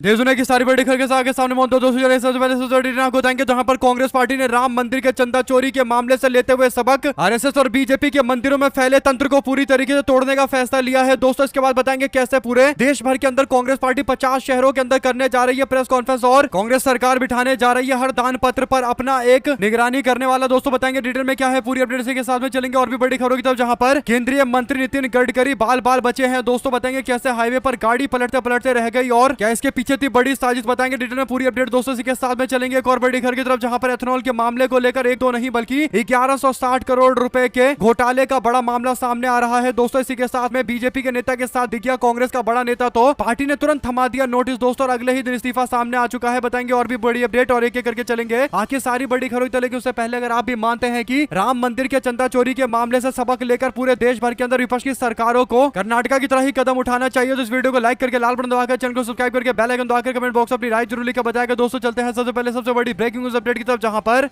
देश दुनिया की सारी बड़ी खबर के आगे सामने मौजूद दोस्तों, सबसे पहले सोसाइटी आपको बताएंगे जहां पर कांग्रेस पार्टी ने राम मंदिर के चंदा चोरी के मामले से लेते हुए सबक, आरएसएस और बीजेपी के मंदिरों में फैले तंत्र को पूरी तरीके से तोड़ने का फैसला लिया है। दोस्तों इसके बाद बताएंगे कैसे पूरे देश भर के अंदर कांग्रेस पार्टी 50 शहरों के अंदर करने जा रही है प्रेस कॉन्फ्रेंस और कांग्रेस सरकार बिठाने जा रही है हर दान पत्र पर अपना एक निगरानी करने वाला। दोस्तों बताएंगे डिटेल में क्या है पूरी अपडेट के साथ में चलेंगे और भी बड़ी खबरों की तरफ, जहां पर केंद्रीय मंत्री नितिन गडकरी बाल बाल बचे हैं। दोस्तों बताएंगे कैसे हाईवे पर गाड़ी पलटते पलटते रह गई और क्या इसके पीछे थी बड़ी साजिश, बताएंगे डिटेल में पूरी अपडेट दोस्तों इसी के साथ में चलेंगे। एक और बड़ी खबर की तरफ, जहां पर एथेनॉल के मामले को लेकर एक दो नहीं बल्कि 1160 करोड़ रुपए के घोटाले का बड़ा मामला सामने आ रहा है। दोस्तों इसी के साथ में बीजेपी के नेता के साथ दिख गया कांग्रेस का बड़ा नेता, तो पार्टी ने तुरंत थमा दिया नोटिस दोस्तों और अगले ही दिन इस्तीफा सामने आ चुका है। बताएंगे और भी बड़ी अपडेट और एक एक करके चलेंगे आखिर सारी बड़ी खबरों की। उससे पहले अगर आप भी मानते हैं कि राम मंदिर के चंदा चोरी के मामले से सबक लेकर पूरे देश भर के अंदर विपक्ष की सरकारों को कर्नाटक की तरह ही कदम उठाना चाहिए, तो इस वीडियो को लाइक करके लाल बटन दबाकर चैनल को सब्सक्राइब करके बेल आइकन दबाकर कमेंट बॉक्स अपनी राय जरूर लिखकर बताएगा। दोस्तों चलते हैं सबसे पहले सबसे बड़ी ब्रेकिंग न्यूज अपडेट की तरफ, जहां पर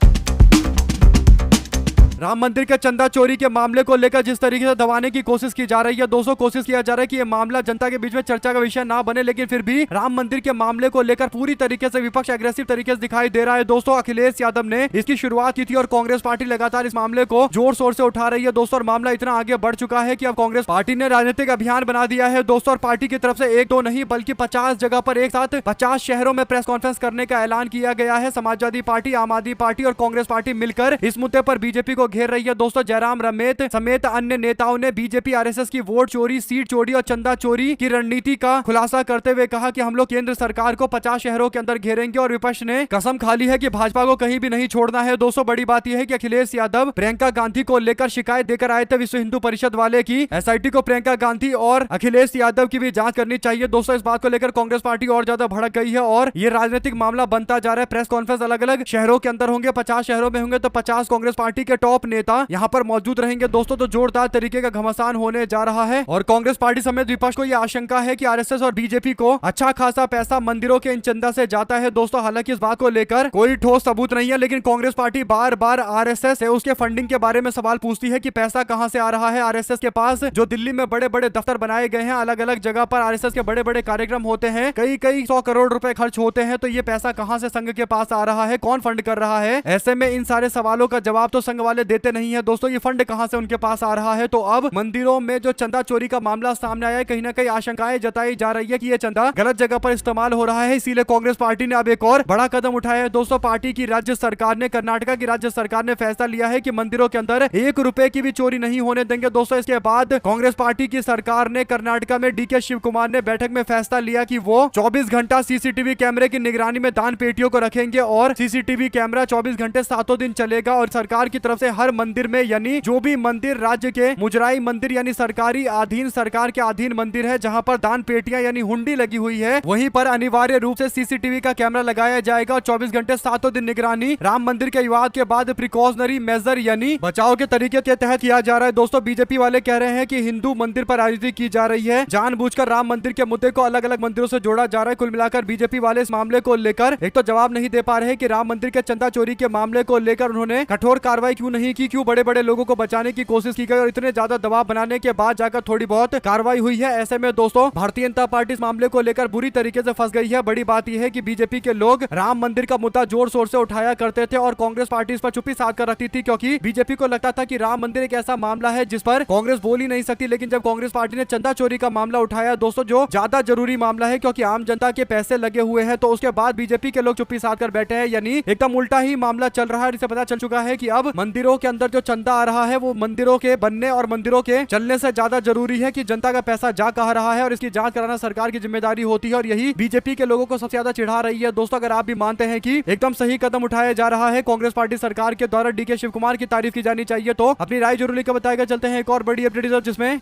राम मंदिर के चंदा चोरी के मामले को लेकर जिस तरीके से दबाने की कोशिश की जा रही है, दोस्तों कोशिश किया जा रहा है कि यह मामला जनता के बीच में चर्चा का विषय ना बने, लेकिन फिर भी राम मंदिर के मामले को लेकर पूरी तरीके से विपक्ष एग्रेसिव तरीके से दिखाई दे रहा है। दोस्तों अखिलेश यादव ने इसकी शुरुआत की थी और कांग्रेस पार्टी लगातार इस मामले को जोर शोर से उठा रही है। दोस्तों और मामला इतना आगे बढ़ चुका है कि अब कांग्रेस पार्टी ने राजनीतिक अभियान बना दिया है। दोस्तों और पार्टी की तरफ से एक दो नहीं बल्कि 50 जगह पर एक साथ 50 शहरों में प्रेस कॉन्फ्रेंस करने का ऐलान किया गया है। समाजवादी पार्टी, आम आदमी पार्टी और कांग्रेस पार्टी मिलकर इस मुद्दे पर बीजेपी को घेर रही है। दोस्तों जयराम रमेश समेत अन्य नेताओं ने बीजेपी आरएसएस की वोट चोरी, सीट चोरी और चंदा चोरी की रणनीति का खुलासा करते हुए कहा कि हम लोग केंद्र सरकार को 50 शहरों के अंदर घेरेंगे और विपक्ष ने कसम खा ली है कि भाजपा को कहीं भी नहीं छोड़ना है। दोस्तों बड़ी बात यह है कि अखिलेश यादव प्रियंका गांधी को लेकर शिकायत देकर आए थे विश्व हिंदू परिषद वाले की एसआईटी को प्रियंका गांधी और अखिलेश यादव की भी जांच करनी चाहिए। दोस्तों इस बात को लेकर कांग्रेस पार्टी और ज्यादा भड़क गई है और ये राजनीतिक मामला बनता जा रहा है। प्रेस कॉन्फ्रेंस अलग अलग शहरों के अंदर होंगे, 50 शहरों में होंगे, तो 50 कांग्रेस पार्टी के टॉप नेता यहाँ पर मौजूद रहेंगे। दोस्तों तो जोरदार तरीके का घमासान होने जा रहा है और कांग्रेस पार्टी समेत विपक्ष को यह आशंका है कि आरएसएस और बीजेपी को अच्छा खासा पैसा मंदिरों के इन चंदा से जाता है। दोस्तों हालांकि इस बात को लेकर कोई ठोस सबूत नहीं है, लेकिन कांग्रेस पार्टी बार बार आरएसएस से उसके फंडिंग के बारे में सवाल पूछती है कि पैसा कहां से आ रहा है। आरएसएस के पास जो दिल्ली में बड़े बड़े दफ्तर बनाए गए हैं, अलग अलग जगह पर आरएसएस के बड़े बड़े कार्यक्रम होते हैं, कई कई 100 करोड़ रुपए खर्च होते हैं, तो ये पैसा कहां से संघ के पास आ रहा है, कौन फंड कर रहा है। ऐसे में इन सारे सवालों का जवाब तो संघ वाले देते नहीं है। दोस्तों ये फंड कहां से उनके पास आ रहा है, तो अब मंदिरों में जो चंदा चोरी का मामला सामने आया है, कहीं ना कहीं आशंकाएं जताई जा रही है कि यह चंदा गलत जगह पर इस्तेमाल हो रहा है। इसीलिए कांग्रेस पार्टी ने अब एक और बड़ा कदम उठाया है। दोस्तों पार्टी की राज्य सरकार ने, कर्नाटक की राज्य सरकार ने फैसला लिया है कि मंदिरों के अंदर 1 रुपए की भी चोरी नहीं होने देंगे। दोस्तों इसके बाद कांग्रेस पार्टी की सरकार ने कर्नाटक में डीके शिव कुमार ने बैठक में फैसला लिया कि वो 24 घंटा सीसीटीवी कैमरे की निगरानी में दान पेटियों को रखेंगे और सीसीटीवी कैमरा 24 घंटे 7 दिन चलेगा और सरकार की तरफ से हर मंदिर में, यानी जो भी मंदिर राज्य के मुजराई मंदिर यानी सरकारी अधीन, सरकार के अधीन मंदिर है जहां पर दान पेटियां यानी हुंडी लगी हुई है, वहीं पर अनिवार्य रूप से सीसीटीवी का कैमरा लगाया जाएगा और 24 घंटे 7 दिन निगरानी राम मंदिर के विवाद के बाद प्रिकॉशनरी मेजर यानी बचाव के तरीके के तहत किया जा रहा है। दोस्तों बीजेपी वाले कह रहे हैं कि हिंदू मंदिर पर राजनीति की जा रही है, जानबूझकर राम मंदिर के मुद्दे को अलग अलग मंदिरों से जोड़ा जा रहा है। कुल मिलाकर बीजेपी वाले इस मामले को लेकर एक तो जवाब नहीं दे पा रहे कि राम मंदिर के चंदा चोरी के मामले को लेकर उन्होंने कठोर कार्रवाई क्यों नहीं की, क्यों बड़े बड़े लोगों को बचाने की कोशिश की गई और इतने ज्यादा दबाव बनाने के बाद जाकर थोड़ी बहुत कार्रवाई हुई है। ऐसे में दोस्तों भारतीय जनता पार्टी इस मामले को लेकर बुरी तरीके से फंस गई है। बड़ी बात यह है कि बीजेपी के लोग राम मंदिर का मुद्दा जोर शोर से उठाया करते थे और कांग्रेस पार्टी इस पर चुप्पी साध कर रखती थी, क्योंकि बीजेपी को लगता था कि राम मंदिर एक ऐसा मामला है जिस पर कांग्रेस बोल ही नहीं सकती। लेकिन जब कांग्रेस पार्टी ने चंदा चोरी का मामला उठाया दोस्तों, जो ज्यादा जरूरी मामला है क्योंकि आम जनता के पैसे लगे हुए हैं, तो उसके बाद बीजेपी के लोग चुप्पी साध कर बैठे हैं, यानी एकदम उल्टा ही मामला चल रहा है। इसे पता चल चुका है कि अब मंदिरों के अंदर जो चंदा आ रहा है वो मंदिरों के बनने और मंदिरों के चलने से ज्यादा जरूरी है कि जनता का पैसा जा कहा रहा है और इसकी जांच कराना सरकार की जिम्मेदारी होती है और यही बीजेपी के लोगों को सबसे ज्यादा चिढ़ा रही है। दोस्तों अगर आप भी मानते हैं कि एकदम सही कदम उठाया जा रहा है कांग्रेस पार्टी सरकार के द्वारा, डीके शिव कुमार की तारीफ की जानी चाहिए, तो अपनी राय जरूर लिखकर बताएगा। चलते हैं एक और बड़ी अपडेट जिसमें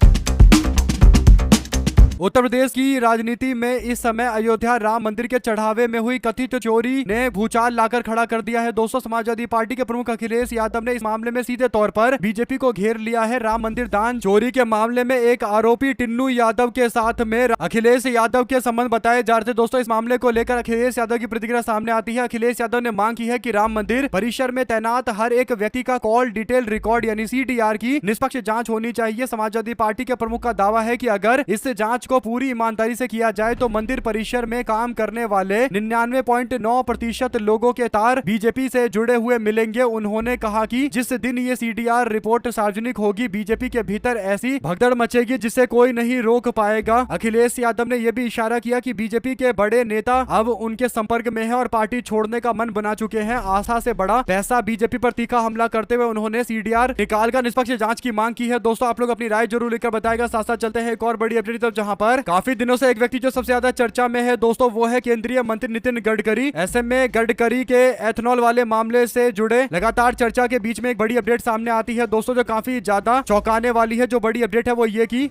उत्तर प्रदेश की राजनीति में इस समय अयोध्या राम मंदिर के चढ़ावे में हुई कथित चोरी ने भूचाल लाकर खड़ा कर दिया है। दोस्तों समाजवादी पार्टी के प्रमुख अखिलेश यादव ने इस मामले में सीधे तौर पर बीजेपी को घेर लिया है। राम मंदिर दान चोरी के मामले में एक आरोपी टिन्नू यादव के साथ में अखिलेश यादव के संबंध बताए जा रहे थे। दोस्तों इस मामले को लेकर अखिलेश यादव की प्रतिक्रिया सामने आती है। अखिलेश यादव ने मांग की है कि राम मंदिर परिसर में तैनात हर एक व्यक्ति का कॉल डिटेल रिकॉर्ड यानी CDR की निष्पक्ष जांच होनी चाहिए। समाजवादी पार्टी के प्रमुख का दावा है कि अगर इससे जांच जांच को पूरी ईमानदारी से किया जाए तो मंदिर परिसर में काम करने वाले 99.9% लोगों के तार बीजेपी से जुड़े हुए मिलेंगे। उन्होंने कहा कि जिस दिन ये सीडीआर रिपोर्ट सार्वजनिक होगी बीजेपी के भीतर ऐसी भगदड़ मचेगी जिसे कोई नहीं रोक पाएगा। अखिलेश यादव ने यह भी इशारा किया कि बीजेपी के बड़े नेता अब उनके संपर्क में है और पार्टी छोड़ने का मन बना चुके हैं। आशा से बड़ा पैसा बीजेपी पर तीखा हमला करते हुए उन्होंने सीडीआर निकालकर निष्पक्ष जांच की मांग की है। दोस्तों आप लोग अपनी राय जरूर लिखकर बताएगा। साथ साथ चलते हैं एक और बड़ी अपडेट तरफ, जहां पर काफी दिनों से एक व्यक्ति जो सबसे ज्यादा चर्चा में है दोस्तों वो है केंद्रीय मंत्री नितिन गडकरी। ऐसे में गडकरी के एथेनॉल वाले मामले से जुड़े लगातार चर्चा के बीच में एक बड़ी अपडेट सामने आती है दोस्तों जो काफी ज्यादा चौंकाने वाली है। जो बड़ी अपडेट है वो ये की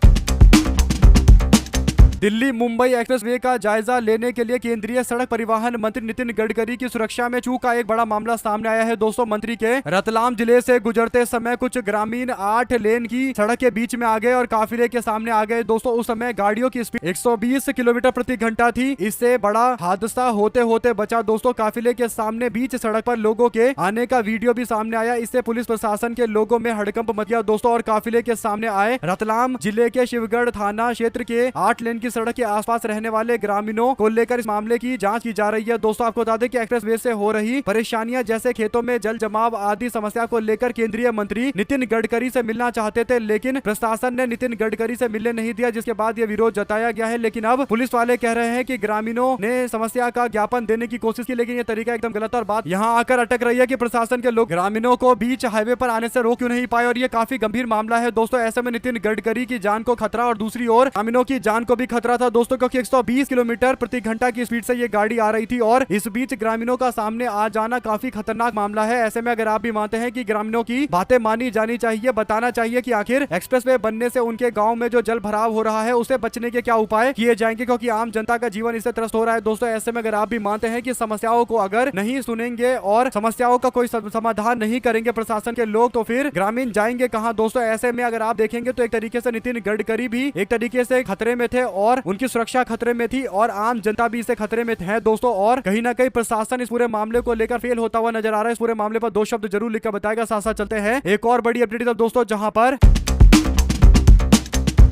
दिल्ली मुंबई एक्सप्रेसवे का जायजा लेने के लिए केंद्रीय सड़क परिवहन मंत्री नितिन गडकरी की सुरक्षा में चूक का एक बड़ा मामला सामने आया है। दोस्तों मंत्री के रतलाम जिले से गुजरते समय कुछ ग्रामीण 8 लेन की सड़क के बीच में आ गए और काफिले के सामने आ गए। दोस्तों उस समय गाड़ियों की स्पीड 120 किलोमीटर प्रति घंटा थी। इससे बड़ा हादसा होते होते बचा। दोस्तों काफिले के सामने बीच सड़क पर लोगों के आने का वीडियो भी सामने आया। इससे पुलिस प्रशासन के लोगों में हड़कंप मच गया दोस्तों और काफिले के सामने आए रतलाम जिले के शिवगढ़ थाना क्षेत्र के 8 लेन की सड़क के आसपास रहने वाले ग्रामीणों को लेकर इस मामले की जांच की जा रही है। दोस्तों आपको बता दें कि एक्सप्रेसवे से हो रही परेशानियां जैसे खेतों में जल जमाव आदि समस्या को लेकर केंद्रीय मंत्री नितिन गडकरी से मिलना चाहते थे, लेकिन प्रशासन ने नितिन गडकरी से मिलने नहीं दिया, जिसके बाद यह विरोध जताया गया है। लेकिन अब पुलिस वाले कह रहे हैं कि ग्रामीणों ने समस्या का ज्ञापन देने की कोशिश की, लेकिन यह तरीका एकदम गलत और बात यहाँ आकर अटक रही है कि प्रशासन के लोग ग्रामीणों को बीच हाईवे पर आने से रोक क्यों नहीं पाए और ये काफी गंभीर मामला है। दोस्तों ऐसे में नितिन गडकरी की जान को खतरा और दूसरी ओर ग्रामीणों की जान को भी खतरा था दोस्तों, क्योंकि 120 किलोमीटर प्रति घंटा की स्पीड से ये गाड़ी आ रही थी और इस बीच ग्रामीणों का सामने आ जाना काफी खतरनाक मामला है। ऐसे में अगर आप भी मानते हैं कि ग्रामीणों की बातें मानी जानी चाहिए, बताना चाहिए कि आखिर एक्सप्रेसवे बनने से उनके गांव में जो जल भराव हो रहा है उसे बचने के क्या उपाय किए जाएंगे, क्योंकि आम जनता का जीवन इससे त्रस्त हो रहा है। दोस्तों ऐसे में अगर आप भी मानते हैं कि समस्याओं को अगर नहीं सुनेंगे और समस्याओं का कोई समाधान नहीं करेंगे प्रशासन के लोग, तो फिर ग्रामीण जाएंगे कहां। दोस्तों ऐसे में अगर आप देखेंगे तो एक तरीके से नितिन गडकरी भी एक तरीके से खतरे में थे और उनकी सुरक्षा खतरे में थी और आम जनता भी इससे खतरे में है दोस्तों। और कहीं ना कहीं प्रशासन इस पूरे मामले को लेकर फेल होता हुआ नजर आ रहा है। इस पूरे मामले पर 2 शब्द जरूर लिखकर बताएगा। साथ साथ चलते हैं एक और बड़ी अपडेट दोस्तों, जहां पर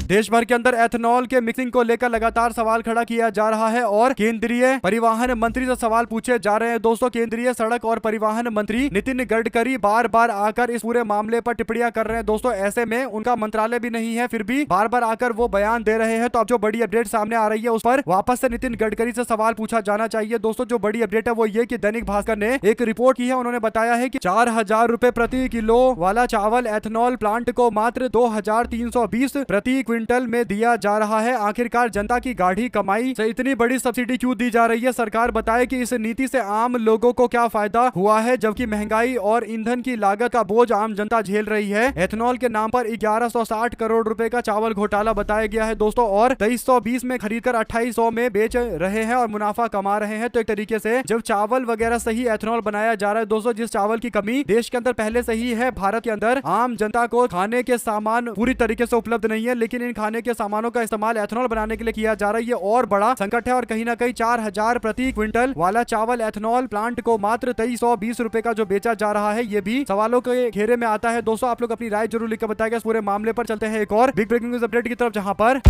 देश भर के अंदर एथेनॉल के मिक्सिंग को लेकर लगातार सवाल खड़ा किया जा रहा है और केंद्रीय परिवहन मंत्री से सवाल पूछे जा रहे हैं। दोस्तों केंद्रीय सड़क और परिवहन मंत्री नितिन गडकरी बार बार आकर इस पूरे मामले पर टिप्पणियां कर रहे हैं दोस्तों। ऐसे में उनका मंत्रालय भी नहीं है, फिर भी बार बार आकर वो बयान दे रहे हैं। तो अब जो बड़ी अपडेट सामने आ रही है उस पर वापस से नितिन गडकरी से सवाल पूछा जाना चाहिए। दोस्तों जो बड़ी अपडेट है वो ये कि दैनिक भास्कर ने एक रिपोर्ट की है। उन्होंने बताया है कि 4000 रुपए प्रति किलो वाला चावल एथेनॉल प्लांट को मात्र 2320 प्रति क्विंटल में दिया जा रहा है। आखिरकार जनता की गाढ़ी कमाई से इतनी बड़ी सब्सिडी क्यों दी जा रही है? सरकार बताए कि इस नीति से आम लोगों को क्या फायदा हुआ है, जबकि महंगाई और ईंधन की लागत का बोझ आम जनता झेल रही है। एथेनॉल के नाम पर 1160 करोड़ रुपए का चावल घोटाला बताया गया है दोस्तों और 2320 में खरीदकर 2800 में बेच रहे हैं और मुनाफा कमा रहे हैं। तो एक तरीके से जब चावल वगैरह से ही एथेनॉल बनाया जा रहा है दोस्तों, जिस चावल की कमी देश के अंदर पहले से ही है, भारत के अंदर आम जनता को खाने के सामान पूरी तरीके से उपलब्ध नहीं है, लेकिन इन खाने के सामानों का इस्तेमाल एथेनॉल बनाने के लिए किया जा रहा है। ये और बड़ा संकट है और कहीं ना कहीं 4000 प्रति क्विंटल वाला चावल एथेनॉल प्लांट को मात्र 2320 रुपए का जो बेचा जा रहा है, ये भी सवालों के घेरे में आता है। दोस्तों आप लोग अपनी राय जरूर लिखकर बताएगा इस पूरे मामले पर। चलते हैं एक और बिग ब्रेकिंग न्यूज अपडेट की तरफ, जहां पर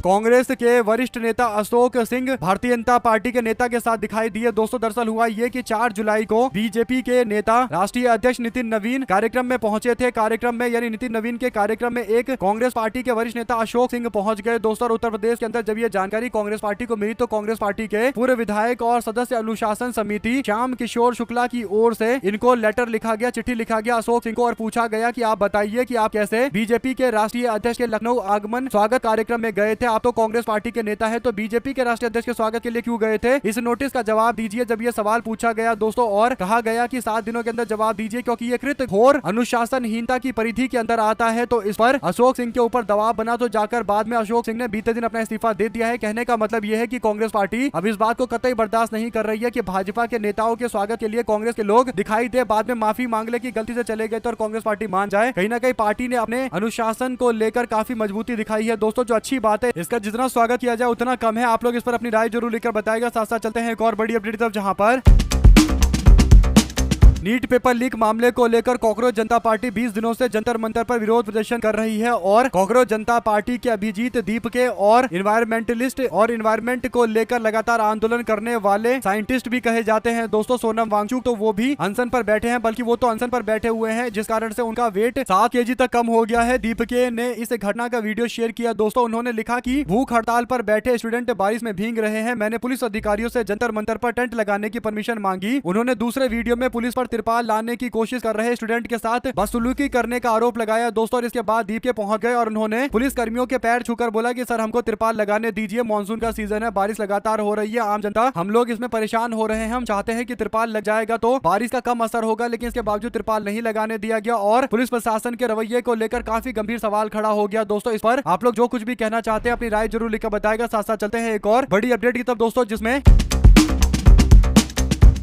कांग्रेस के वरिष्ठ नेता अशोक सिंह भारतीय जनता पार्टी के नेता के साथ दिखाई दिए। दोस्तों दरअसल हुआ ये कि 4 जुलाई को बीजेपी के नेता राष्ट्रीय अध्यक्ष नितिन नवीन कार्यक्रम में पहुंचे थे। कार्यक्रम में यानी नितिन नवीन के कार्यक्रम में एक कांग्रेस पार्टी के वरिष्ठ नेता अशोक सिंह पहुंच गए दोस्तों। उत्तर प्रदेश के अंदर जब ये जानकारी कांग्रेस पार्टी को मिली तो कांग्रेस पार्टी के पूर्व विधायक और सदस्य अनुशासन समिति श्याम किशोर शुक्ला की ओर से इनको लेटर लिखा गया, चिट्ठी लिखा गया अशोक सिंह को और पूछा गया कि आप बताइए कि आप कैसे बीजेपी के राष्ट्रीय अध्यक्ष के लखनऊ आगमन स्वागत कार्यक्रम में गए थे। आप तो कांग्रेस पार्टी के नेता है, तो बीजेपी के राष्ट्रीय अध्यक्ष के स्वागत के लिए क्यों गए थे? इस नोटिस का जवाब दीजिए जब ये सवाल पूछा गया दोस्तों, और कहा गया कि 7 दिनों के अंदर जवाब दीजिए क्योंकि ये कृत्य घोर अनुशासनहीनता की परिधि के अंदर आता है। तो इस पर अशोक सिंह के ऊपर दबाव बना, तो जाकर बाद में अशोक सिंह ने बीते दिन अपना इस्तीफा दे दिया है। कहने का मतलब यह है कि कांग्रेस पार्टी अब इस बात को कतई बर्दाश्त नहीं कर रही है कि भाजपा के नेताओं के स्वागत के लिए कांग्रेस के लोग दिखाई दे, बाद में माफी मांग ले कि गलती से चले गए तो और कांग्रेस पार्टी मान जाए। कहीं ना कहीं पार्टी ने अपने अनुशासन को लेकर काफी मजबूती दिखाई है दोस्तों, जो अच्छी बात है। इसका जितना स्वागत किया जाए उतना कम है। आप लोग इस पर अपनी राय जरूर लिखकर बताएगा। साथ साथ चलते हैं एक और बड़ी अपडेट तरफ, जहां पर नीट पेपर लीक मामले को लेकर कॉकरोच जनता पार्टी 20 दिनों से जंतर मंतर पर विरोध प्रदर्शन कर रही है और कॉकरोच जनता पार्टी के अभिजीत दीपके और इन्वायरमेंटलिस्ट और इन्वायरमेंट को लेकर लगातार आंदोलन करने वाले साइंटिस्ट भी कहे जाते हैं दोस्तों सोनम वांगचुक, तो वो भी अनशन पर बैठे हैं, बल्कि वो तो अनशन पर बैठे हुए हैं जिस कारण से उनका वेट 7 kg तक कम हो गया है। दीपके ने इस घटना का वीडियो शेयर किया दोस्तों। उन्होंने लिखा कि भूख हड़ताल पर बैठे स्टूडेंट बारिश में भीग रहे हैं। मैंने पुलिस अधिकारियों से जंतर मंतर पर टेंट लगाने की परमिशन मांगी। उन्होंने दूसरे वीडियो में पुलिस पर तिरपाल लाने की कोशिश कर रहे स्टूडेंट के साथ बदसलूकी करने का आरोप लगाया दोस्तों। और इसके बाद दीपके पहुंच गए और उन्होंने पुलिस कर्मियों के पैर छूकर बोला कि सर हमको तिरपाल लगाने दीजिए, मानसून का सीजन है, बारिश लगातार हो रही है, आम जनता हम लोग इसमें परेशान हो रहे हैं, हम चाहते हैं कि तिरपाल लग जाएगा तो बारिश का कम असर होगा, लेकिन इसके बावजूद तिरपाल नहीं लगाने दिया गया और पुलिस प्रशासन के रवैये को लेकर काफी गंभीर सवाल खड़ा हो गया दोस्तों। इस पर आप लोग जो कुछ भी कहना चाहते हैं अपनी राय जरूर लिखकर बताएगा। साथ साथ चलते हैं एक और बड़ी अपडेट की तरफ दोस्तों, जिसमें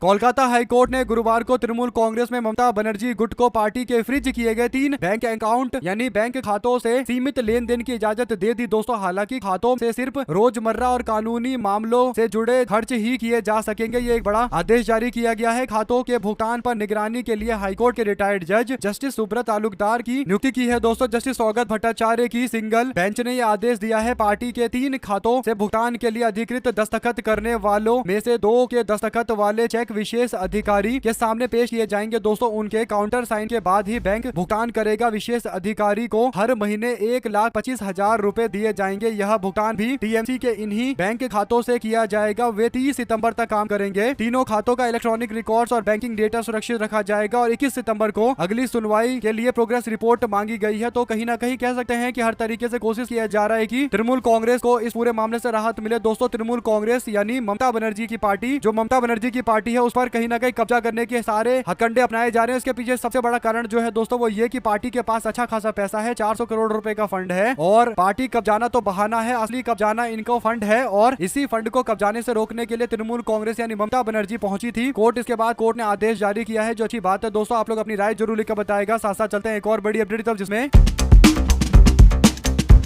कोलकाता हाईकोर्ट ने गुरुवार को तृणमूल कांग्रेस में ममता बनर्जी गुट को पार्टी के फ्रीज किए गए 3 बैंक अकाउंट यानी बैंक खातों से सीमित लेन देन की इजाजत दे दी दोस्तों। हालांकि खातों से सिर्फ रोजमर्रा और कानूनी मामलों से जुड़े खर्च ही किए जा सकेंगे। ये एक बड़ा आदेश जारी किया गया है। खातों के भुगतान पर निगरानी के लिए हाईकोर्ट के रिटायर्ड जज जस्टिस सुब्रत तालुकदार की नियुक्ति की है दोस्तों। जस्टिस सौगत भट्टाचार्य की सिंगल बेंच ने यह आदेश दिया है। पार्टी के 3 खातों से भुगतान के लिए अधिकृत दस्तखत करने वालों में से 2 के दस्तखत वाले चेक विशेष अधिकारी के सामने पेश किए जाएंगे दोस्तों। उनके काउंटर साइन के बाद ही बैंक भुगतान करेगा। विशेष अधिकारी को हर महीने 1,25,000 रुपए दिए जाएंगे। यह भुगतान भी टीएमसी के इन्हीं बैंक खातों से किया जाएगा। वे 30 सितंबर तक काम करेंगे। तीनों खातों का इलेक्ट्रॉनिक रिकॉर्ड्स और बैंकिंग डेटा सुरक्षित रखा जाएगा और 21 सितंबर को अगली सुनवाई के लिए प्रोग्रेस रिपोर्ट मांगी गई है। तो कहीं ना कहीं कह सकते हैं कि हर तरीके से कोशिश किया जा रहा है कि तृणमूल कांग्रेस को इस पूरे मामले से राहत मिले दोस्तों। तृणमूल कांग्रेस यानी ममता बनर्जी की पार्टी, जो ममता बनर्जी की पार्टी है, उस पर कहीं ना कहीं कब्जा करने के सारे हथकंडे अपनाए जा रहे हैं। इसके पीछे सबसे बड़ा कारण जो है दोस्तों वो ये कि पार्टी के पास अच्छा खासा पैसा है, 400 करोड़ रुपए का फंड है और पार्टी कब्जाना तो बहाना है, असली कब्जाना इनको फंड है। और इसी फंड को कब्जाने से रोकने के लिए तृणमूल कांग्रेस यानी ममता बनर्जी पहुंची थी कोर्ट। इसके बाद कोर्ट ने आदेश जारी किया है, जो अच्छी बात है दोस्तों। आप लोग अपनी राय जरूर लिखकर बताएगा। साथ साथ चलते हैं एक और बड़ी अपडेट तब, जिसमें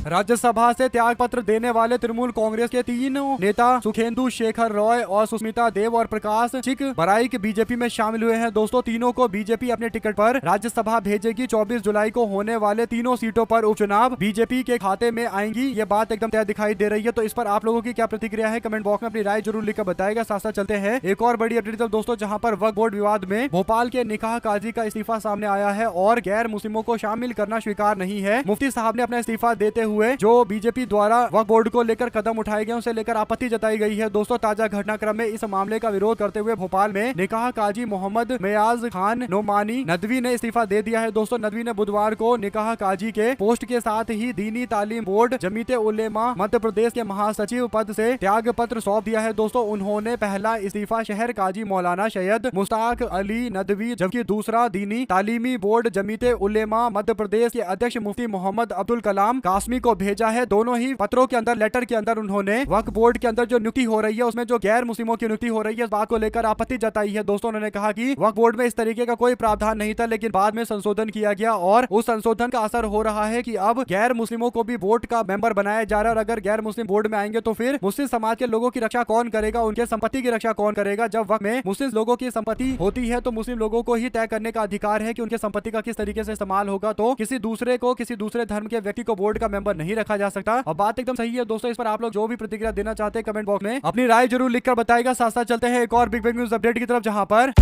राज्यसभा से त्याग पत्र देने वाले तृणमूल कांग्रेस के 3 नेता सुखेंदु शेखर रॉय और सुष्मिता देव और प्रकाश चिक बराइक बीजेपी में शामिल हुए हैं दोस्तों। तीनों को बीजेपी अपने टिकट पर राज्यसभा भेजेगी। 24 जुलाई को होने वाले तीनों सीटों पर उपचुनाव बीजेपी के खाते में आएंगी। ये बात एकदम तय दिखाई दे रही है। तो इस पर आप लोगों की क्या प्रतिक्रिया है, कमेंट बॉक्स में अपनी राय जरूर लिखकर बताएगा। साथ साथ चलते हैं एक और बड़ी अपडेट दोस्तों, जहां पर वक्फ बोर्ड विवाद में भोपाल के निकाह काजी का इस्तीफा सामने आया है और गैर मुस्लिमों को शामिल करना स्वीकार नहीं है। मुफ्ती साहब ने अपना इस्तीफा देते हुए जो बीजेपी द्वारा वक्फ बोर्ड को लेकर कदम उठाए गए उसे लेकर आपत्ति जताई गई है दोस्तों। ताजा घटनाक्रम में इस मामले का विरोध करते हुए भोपाल में निकाह काजी मोहम्मद मयाज खान नोमानी नदवी ने इस्तीफा दे दिया है दोस्तों। नदवी ने बुधवार को निकाह काजी के पोस्ट के साथ ही दीनी तालीम बोर्ड जमीयत उलेमा मध्य प्रदेश के महासचिव पद से त्याग पत्र सौंप दिया है दोस्तों। उन्होंने पहला इस्तीफा शहर काजी मौलाना सैयद मुश्ताक अली नदवी, जबकि दूसरा दीनी तालीमी बोर्ड जमीयत उलेमा मध्य प्रदेश के अध्यक्ष मुफ्ती मोहम्मद अब्दुल कलाम कासमी को भेजा है। दोनों ही पत्रों के अंदर, लेटर के अंदर उन्होंने वक्फ बोर्ड के अंदर जो नियुक्ति हो रही है उसमें जो गैर मुस्लिमों की नियुक्ति हो रही है इस बात को लेकर आपत्ति जताई है दोस्तों। उन्होंने कहा कि वक्फ बोर्ड में इस तरीके का कोई प्रावधान नहीं था, लेकिन बाद में संशोधन किया गया और उस संशोधन का असर हो रहा है कि अब गैर मुस्लिमों को भी बोर्ड का मेंबर बनाया जा रहा है। और अगर गैर मुस्लिम बोर्ड में आएंगे तो फिर मुस्लिम समाज के लोगों की रक्षा कौन करेगा, उनके संपत्ति की रक्षा कौन करेगा। जब वक्फ में मुस्लिम लोगों की संपत्ति होती है तो मुस्लिम लोगों को ही तय करने का अधिकार है कि उनके संपत्ति का किस तरीके से इस्तेमाल होगा। तो किसी दूसरे को, किसी दूसरे धर्म के व्यक्ति को बोर्ड का मेंबर नहीं रखा जा सकता। और बात एकदम सही है दोस्तों। इस पर आप लोग जो भी प्रतिक्रिया देना चाहते हैं कमेंट बॉक्स में अपनी राय जरूर लिखकर बताएगा। साथ साथ चलते हैं एक और बिग न्यूज अपडेट की तरफ, जहां पर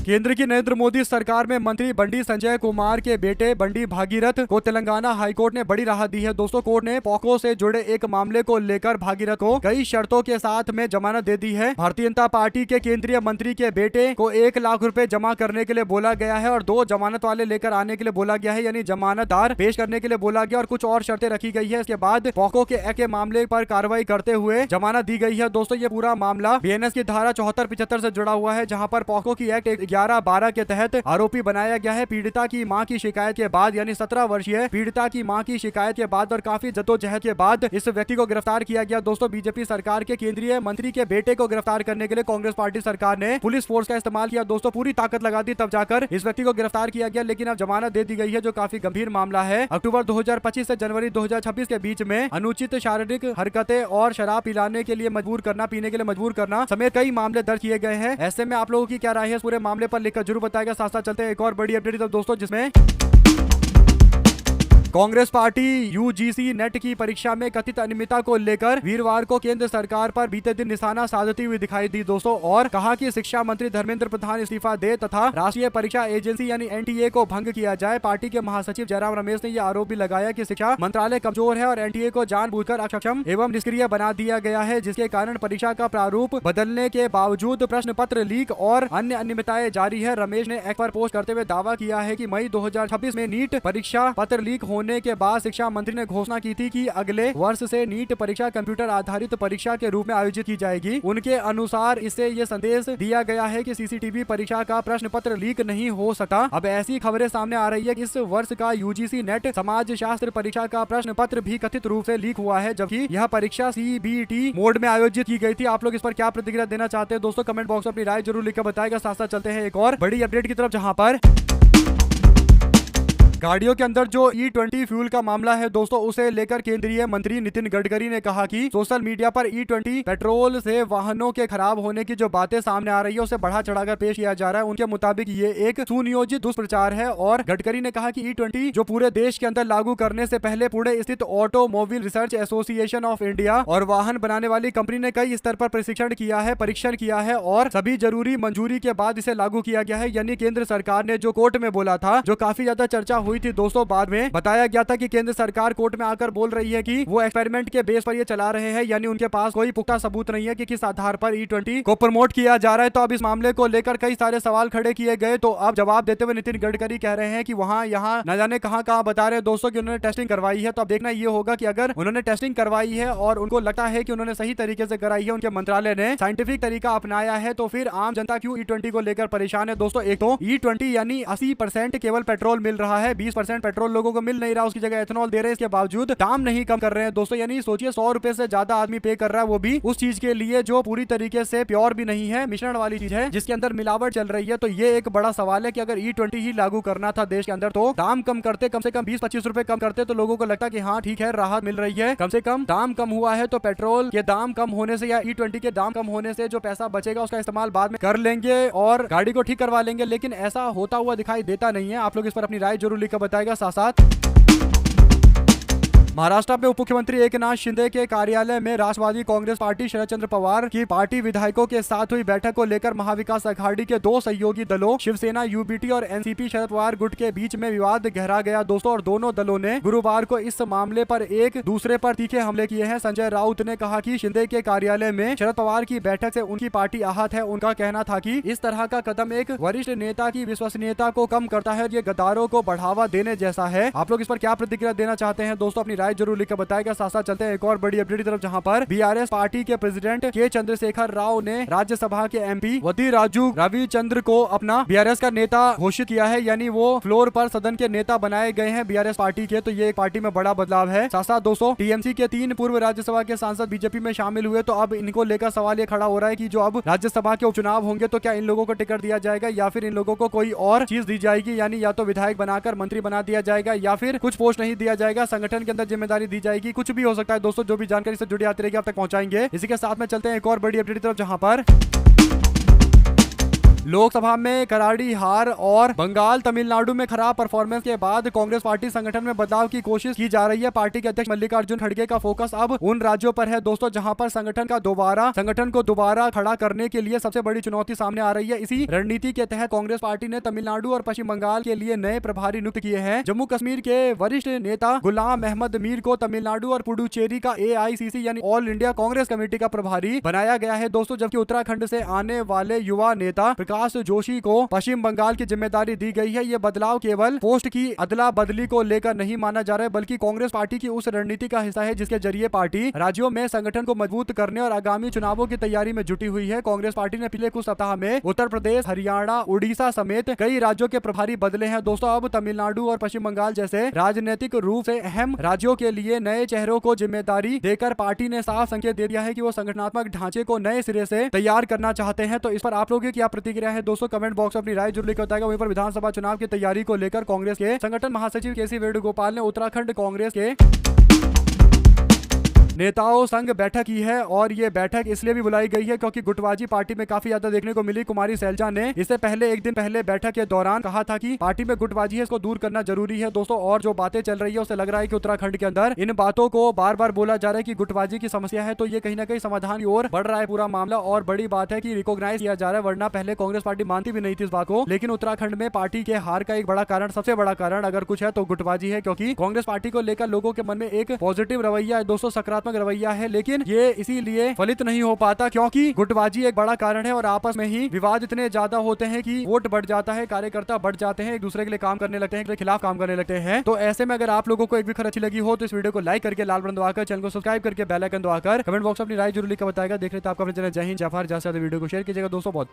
केंद्र की नरेंद्र मोदी सरकार में मंत्री बंडी संजय कुमार के बेटे बंडी भागीरथ को तेलंगाना हाईकोर्ट ने बड़ी राहत दी है दोस्तों। कोर्ट ने पोक्सो से जुड़े एक मामले को लेकर भागीरथ को कई शर्तों के साथ में जमानत दे दी है। भारतीय जनता पार्टी के केंद्रीय मंत्री के बेटे को 1 लाख रुपए जमा करने के लिए बोला गया है और 2 जमानत वाले लेकर आने के लिए बोला गया है, यानी जमानतदार पेश करने के लिए बोला गया और कुछ और शर्तें रखी गई है। इसके बाद पोक्सो के एक्ट के मामले पर कार्रवाई करते हुए जमानत दी गई है दोस्तों। ये पूरा मामला बीएनएस की धारा 74-75 से जुड़ा हुआ है, जहाँ पर पोक्सो की एक्ट 11-12 के तहत आरोपी बनाया गया है। पीड़िता की मां की शिकायत के बाद यानी 17 वर्षीय पीड़िता की मां की शिकायत के बाद और काफी जद्दोजहद के बाद इस व्यक्ति को गिरफ्तार किया गया। दोस्तों बीजेपी सरकार के केंद्रीय मंत्री के बेटे को गिरफ्तार करने के लिए कांग्रेस पार्टी सरकार ने पुलिस फोर्स का इस्तेमाल किया। दोस्तों पूरी ताकत लगा दी, तब जाकर इस व्यक्ति को गिरफ्तार किया गया, लेकिन अब जमानत दे दी गई है, जो काफी गंभीर मामला है। अक्टूबर 2025 से जनवरी 2026 के बीच में अनुचित शारीरिक हरकतें और शराब पिलाने के लिए मजबूर करना, पीने के लिए मजबूर करना समेत कई मामले दर्ज किए गए हैं। ऐसे में आप लोगों की क्या राय है इस पूरे मामले पर लिखकर जरूर बताएगा। साथ साथ चलते हैं एक और बड़ी अपडेट दोस्तों, जिसमें कांग्रेस पार्टी यूजीसी नेट की परीक्षा में कथित अनियमितता को लेकर वीरवार को केंद्र सरकार पर बीते दिन निशाना साधती हुई दिखाई दी दोस्तों, और कहा कि शिक्षा मंत्री धर्मेंद्र प्रधान इस्तीफा दे तथा राष्ट्रीय परीक्षा एजेंसी यानी एनटीए को भंग किया जाए। पार्टी के महासचिव जयराम रमेश ने यह आरोप भी लगाया कि शिक्षा मंत्रालय कमजोर है और एनटीए को जानबूझकर अक्षम एवं निष्क्रिय बना दिया गया है, जिसके कारण परीक्षा का प्रारूप बदलने के बावजूद प्रश्न पत्र लीक और अन्य अनियमितताएं जारी है। रमेश ने एक्स पर पोस्ट करते हुए दावा किया है कि मई 2026 में नीट परीक्षा पत्र लीक होने के बाद शिक्षा मंत्री ने घोषणा की थी कि अगले वर्ष से नीट परीक्षा कंप्यूटर आधारित परीक्षा के रूप में आयोजित की जाएगी। उनके अनुसार इससे ये संदेश दिया गया है कि सीसीटीवी परीक्षा का प्रश्न पत्र लीक नहीं हो सकता। अब ऐसी खबरें सामने आ रही है कि इस वर्ष का यूजीसी नेट समाज शास्त्र परीक्षा का प्रश्न पत्र भी कथित रूप से लीक हुआ है, जबकि यह परीक्षा सीबीटी मोड में आयोजित की गई थी। आप लोग इस पर क्या प्रतिक्रिया देना चाहते हैं दोस्तों, कमेंट बॉक्स में अपनी राय जरूर लिखकर बताएगा। साथ साथ चलते हैं एक और बड़ी अपडेट की तरफ, जहां पर गाड़ियों के अंदर जो E20 फ्यूल का मामला है दोस्तों, उसे लेकर केंद्रीय मंत्री नितिन गडकरी ने कहा कि सोशल मीडिया पर E20 पेट्रोल से वाहनों के खराब होने की जो बातें सामने आ रही है उसे बढ़ा चढ़ाकर पेश किया जा रहा है। उनके मुताबिक ये एक सुनियोजित दुष्प्रचार है, और गडकरी ने कहा कि E20 जो पूरे देश के अंदर लागू करने से पहले पुणे स्थित automobile research association of India और वाहन बनाने वाली कंपनी ने कई स्तर पर परीक्षण किया है और सभी जरूरी मंजूरी के बाद इसे लागू किया गया है। यानी केंद्र सरकार ने जो कोर्ट में बोला था, जो काफी ज्यादा चर्चा हुई थी दोस्तों, बाद में बताया गया था कि केंद्र सरकार कोर्ट में आकर बोल रही है कि वो एक्सपेरिमेंट के बेस पर ये चला रहे हैं, यानी उनके पास कोई पुख्ता सबूत नहीं है कि किस आधार पर E20 को प्रमोट किया जा रहा है। तो अब इस मामले को लेकर कई सारे सवाल खड़े किए गए, तो अब जवाब देते हुए नितिन गडकरी कह रहे हैं कि वहां यहाँ न जाने कहां बता रहे हैं दोस्तों कि उन्होंने टेस्टिंग करवाई है। तो अब देखना ये होगा कि अगर उन्होंने टेस्टिंग करवाई है और उनको लगता है कि उन्होंने सही तरीके से कराई है, उनके मंत्रालय ने साइंटिफिक तरीका अपनाया है, तो फिर आम जनता क्यों E20 को लेकर परेशान है दोस्तों। एक तो E20 यानी 80% केवल पेट्रोल मिल रहा है, 20% पेट्रोल लोगों को मिल नहीं रहा, उसकी जगह एथेनॉल दे रहे हैं, इसके बावजूद दाम नहीं कम कर रहे हैं दोस्तों। यानी सोचिए 100 रुपए से ज्यादा आदमी पे कर रहा है, वो भी उस चीज के लिए जो पूरी तरीके से प्योर भी नहीं है, मिश्रण वाली चीज है जिसके अंदर मिलावट चल रही है। तो ये एक बड़ा सवाल है कि अगर E20 ही लागू करना था देश के अंदर, तो दाम कम करते, कम से कम 20-25 रुपए कम करते, तो लोगों को लगता कि हाँ ठीक है, राहत मिल रही है, कम से कम दाम कम हुआ है, तो पेट्रोल के दाम कम होने से या E20 के दाम कम होने से जो पैसा बचेगा उसका इस्तेमाल बाद में कर लेंगे और गाड़ी को ठीक करवा लेंगे। लेकिन ऐसा होता हुआ दिखाई देता नहीं है। आप लोग इस पर अपनी राय जरूर लिखकर बताएगा। साथ साथ महाराष्ट्र में उप मुख्यमंत्री एकनाथ शिंदे के कार्यालय में राष्ट्रवादी कांग्रेस पार्टी शरद चंद्र पवार की पार्टी विधायकों के साथ हुई बैठक को लेकर महाविकास अघाड़ी के दो सहयोगी दलों शिवसेना यूबीटी और एनसीपी शरद पवार गुट के बीच में विवाद गहरा गया दोस्तों, और दोनों दलों ने गुरुवार को इस मामले पर एक दूसरे पर तीखे हमले किए हैं। संजय राउत ने कहा कि शिंदे के कार्यालय में शरद पवार की बैठक से उनकी पार्टी आहत है। उनका कहना था कि इस तरह का कदम एक वरिष्ठ नेता की विश्वसनीयता को कम करता है और ये गद्दारों को बढ़ावा देने जैसा है। आप लोग इस पर क्या प्रतिक्रिया देना चाहते हैं दोस्तों, अपनी राय जरूर लिखकर बताएगा। साथ साथ चलते हैं एक और बड़ी अपडेट की तरफ, जहां पर बीआरएस पार्टी के प्रेसिडेंट के चंद्रशेखर राव ने राज्यसभा के एमपी वदी राजू रविचंद्र को अपना बीआरएस का नेता घोषित किया है, यानी वो फ्लोर पर सदन के नेता बनाए गए हैं बीआरएस पार्टी के। तो ये पार्टी में बड़ा बदलाव है। साथ साथ दोस्तों टीएमसी के 3 पूर्व राज्यसभा के सांसद बीजेपी में शामिल हुए, तो अब इनको लेकर सवाल ये खड़ा हो रहा है कि जो अब राज्यसभा के उपचुनाव होंगे तो क्या इन लोगों को टिकट दिया जाएगा या फिर इन लोगों को कोई और चीज दी जाएगी, यानी या तो विधायक बनाकर मंत्री बना दिया जाएगा या फिर कुछ पोस्ट नहीं दिया जाएगा, संगठन के अंदर जिम्मेदारी दी जाएगी, कुछ भी हो सकता है दोस्तों। जो भी जानकारी से जुड़ी आती रहेगी आप तक पहुंचाएंगे। इसी के साथ में चलते हैं एक और बड़ी अपडेट की तरफ, जहां पर लोकसभा में करारी हार और बंगाल तमिलनाडु में खराब परफॉर्मेंस के बाद कांग्रेस पार्टी संगठन में बदलाव की कोशिश की जा रही है। पार्टी के अध्यक्ष मल्लिकार्जुन खड़गे का फोकस अब उन राज्यों पर है दोस्तों जहां पर संगठन को दोबारा खड़ा करने के लिए सबसे बड़ी चुनौती सामने आ रही है। इसी रणनीति के तहत कांग्रेस पार्टी ने तमिलनाडु और पश्चिम बंगाल के लिए नए प्रभारी नियुक्त किए हैं। जम्मू कश्मीर के वरिष्ठ नेता गुलाम अहमद मीर को तमिलनाडु और पुडुचेरी का AICC यानी ऑल इंडिया कांग्रेस कमेटी का प्रभारी बनाया गया है दोस्तों, जबकि उत्तराखंड से आने वाले युवा नेता प्रकाश जोशी को पश्चिम बंगाल की जिम्मेदारी दी गई है। ये बदलाव केवल पोस्ट की अदला बदली को लेकर नहीं माना जा रहा है, बल्कि कांग्रेस पार्टी की उस रणनीति का हिस्सा है जिसके जरिए पार्टी राज्यों में संगठन को मजबूत करने और आगामी चुनावों की तैयारी में जुटी हुई है। कांग्रेस पार्टी ने पिछले कुछ सप्ताह में उत्तर प्रदेश, हरियाणा, उड़ीसा समेत कई राज्यों के प्रभारी बदले हैं। दोस्तों, अब तमिलनाडु और पश्चिम बंगाल जैसे राजनीतिक रूप से अहम राज्यों के लिए नए चेहरों को जिम्मेदारी देकर पार्टी ने साफ संकेत दे दिया है कि वो संगठनात्मक ढांचे को नए सिरे से तैयार करना चाहते हैं। तो इस पर आप लोगों की क्या प्रतिक्रिया है दोस्तों? कमेंट बॉक्स में अपनी राय जरूर लिखकर बताएगा। वहीं पर विधानसभा चुनाव की तैयारी को लेकर कांग्रेस के संगठन महासचिव केसी वेणुगोपाल ने उत्तराखंड कांग्रेस के नेताओं संग बैठक की है, और ये बैठक इसलिए भी बुलाई गई है क्योंकि गुटबाजी पार्टी में काफी ज्यादा देखने को मिली। कुमारी सैलजा ने इससे पहले एक दिन पहले बैठक के दौरान कहा था कि पार्टी में गुटबाजी है, इसको दूर करना जरूरी है। दोस्तों, और जो बातें चल रही है उससे लग रहा है कि उत्तराखंड के अंदर इन बातों को बार बार बोला जा रहा है कि गुटबाजी की समस्या है, तो ये कहीं ना कहीं समाधान की ओर बढ़ रहा है पूरा मामला। और बड़ी बात है कि रिकॉग्नाइज किया जा रहा है, वरना पहले कांग्रेस पार्टी मानती भी नहीं थी इस बात को। लेकिन उत्तराखंड में पार्टी के हार का एक बड़ा कारण, सबसे बड़ा कारण अगर कुछ है तो गुटबाजी है, क्योंकि कांग्रेस पार्टी को लेकर लोगों के मन में एक पॉजिटिव रवैया है दोस्तों, सकारात्मक रवैया है, लेकिन ये इसीलिए फलित नहीं हो पाता क्योंकि गुटबाजी एक बड़ा कारण है और आपस में ही विवाद इतने ज्यादा होते हैं कि वोट बढ़ जाता है, कार्यकर्ता बढ़ जाते हैं, एक दूसरे के लिए काम करने लगते हैं, एक दूसरे के खिलाफ काम करने लगते हैं। तो ऐसे में अगर आप लोगों को एक भी खबर अच्छी लगी हो तो इस वीडियो को लाइक करके, लाल बटन दबाकर, चैनल को सब्सक्राइब करके, बेल आइकन दबाकर कमेंट बॉक्स में अपनी राय जरूर लिखकर बताएगा। देख रहे थे आपका जय हिंद, जय भारत। ज्यादा से ज्यादा वीडियो को शेयर कीजिएगा दोस्तों। बहुत